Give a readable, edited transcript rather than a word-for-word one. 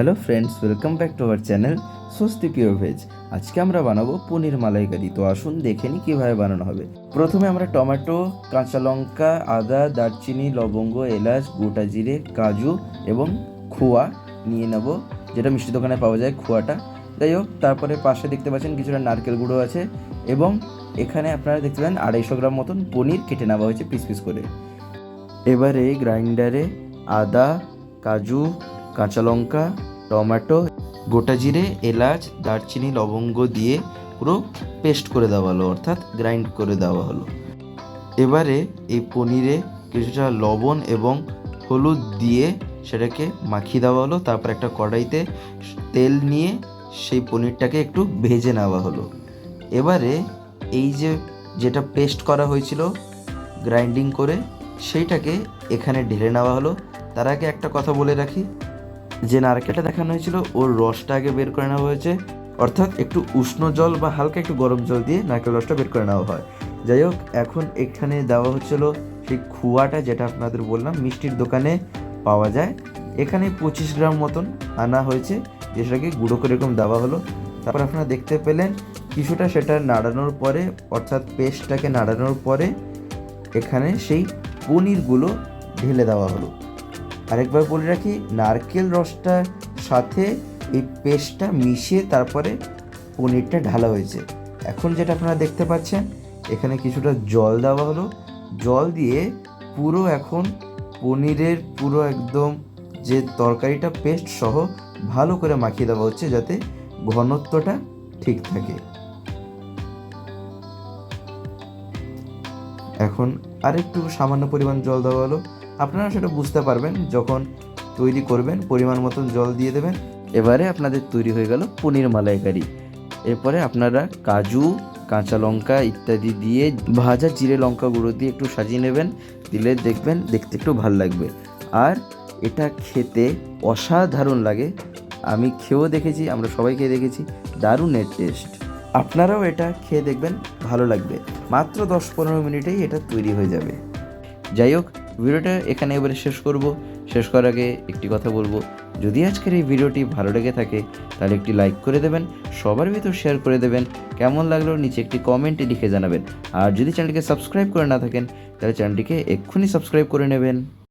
Hello friends, welcome back to our channel স্বস্তি pure veg. আজকে আমরা বানাবো পনির মালাইকারি। তো আসুন দেখে নিই কীভাবে বানানো হবে। প্রথমে আমরা টমেটো, কাঁচা লঙ্কা, আদা, দারচিনি, লবঙ্গ, এলাচ, গোটা জিরে, কাজু এবং খোয়া নিয়ে নেব, যেটা মিষ্টি দোকানে পাওয়া যায় খোয়াটা। যাই হোক, তারপরে পাশে দেখতে পাচ্ছেন কিছুটা নারকেল গুঁড়ো আছে এবং এখানে আপনারা দেখতে পাবেন 250 গ্রাম মতন পনির কেটে নেওয়া হয়েছে পিস পিস করে। এবারে গ্রাইন্ডারে আদা, কাজু, কাঁচা লঙ্কা, টমেটো, গোটা জিরে, এলাচ, দারচিনি, লবঙ্গ দিয়ে পুরো পেস্ট করে দেওয়া হলো, অর্থাৎ গ্রাইন্ড করে দেওয়া হলো। এবারে এই পনিরে কিছুটা লবণ এবং হলুদ দিয়ে সেটাকে মাখিয়ে দেওয়া হলো। তারপর একটা কড়াইতে তেল নিয়ে সেই পনিরটাকে একটু ভেজে নেওয়া হলো। এবারে এই যেটা পেস্ট করা হয়েছিল গ্রাইন্ডিং করে, সেইটাকে এখানে ঢেলে নেওয়া হলো। তার আগে একটা কথা বলে রাখি, যে নারকেলটা দেখানো হয়েছিল ওর রসটা আগে বের করে নেওয়া হয়েছে, অর্থাৎ একটু উষ্ণ জল বা হালকা একটু গরম জল দিয়ে নারকেল রসটা বের করে নেওয়া হয়। যাই হোক, এখন এখানে দেওয়া হচ্ছিল সেই খুয়াটা, যেটা আপনাদের বললাম মিষ্টির দোকানে পাওয়া যায়। এখানে 25 গ্রাম মতন আনা হয়েছে, যেটাকে গুঁড়ো করে এরকম দেওয়া হলো। তারপর আপনারা দেখতে পেলেন কিছুটা সেটা নাড়ানোর পরে, অর্থাৎ পেস্টটাকে নাড়ানোর পরে এখানে সেই পনিরগুলো ঢেলে দেওয়া হলো। আরেকবার বলে রাখি, নারকেল রসটার সাথে এই পেস্টটা মিশিয়ে তারপরে পনিরটা ঢালা হয়েছে। এখন যেটা আপনারা দেখতে পাচ্ছেন, এখানে কিছুটা জল দেওয়া হলো। জল দিয়ে পুরো এখন পনিরের পুরো একদম যে তরকারিটা পেস্ট সহ ভালো করে মাখিয়ে দেওয়া হচ্ছে, যাতে ঘনত্বটা ঠিক থাকে। এখন আরেকটু সামান্য পরিমাণ জল দেওয়া হলো। আপনারা সেটা বুঝতে পারবেন যখন তৈরি করবেন, পরিমাণ মতন জল দিয়ে দেবেন। এবারে আপনাদের তৈরি হয়ে গেল পনির মালাইকারি। এরপরে আপনারা কাজু, কাঁচা লঙ্কা ইত্যাদি দিয়ে ভাজা জিরে লঙ্কা গুঁড়ো দিয়ে একটু সাজিয়ে নেবেন, দিলে দেখবেন দেখতে একটু ভাল লাগবে। আর এটা খেতে অসাধারণ লাগে। আমি খেয়েও দেখেছি, আমরা সবাই খেয়ে দেখেছি, দারুণ এর টেস্ট। আপনারাও এটা খেয়ে দেখবেন, ভালো লাগবে। মাত্র 10-15 মিনিটেই এটা তৈরি হয়ে যাবে। যাই হোক, ভিডিওটা এখানে এবারে শেষ করব। শেষ করার আগে একটি কথা বলবো, যদি আজকের এই ভিডিওটি ভালো লেগে থাকে তাহলে একটি লাইক করে দেবেন, সবার ভিতর শেয়ার করে দেবেন। কেমন লাগলো নিচে একটি কমেন্টে লিখে জানাবেন। আর যদি চ্যানেলটিকে সাবস্ক্রাইব করে না থাকেন তাহলে চ্যানেলটিকে এক্ষুনি সাবস্ক্রাইব করে নেবেন।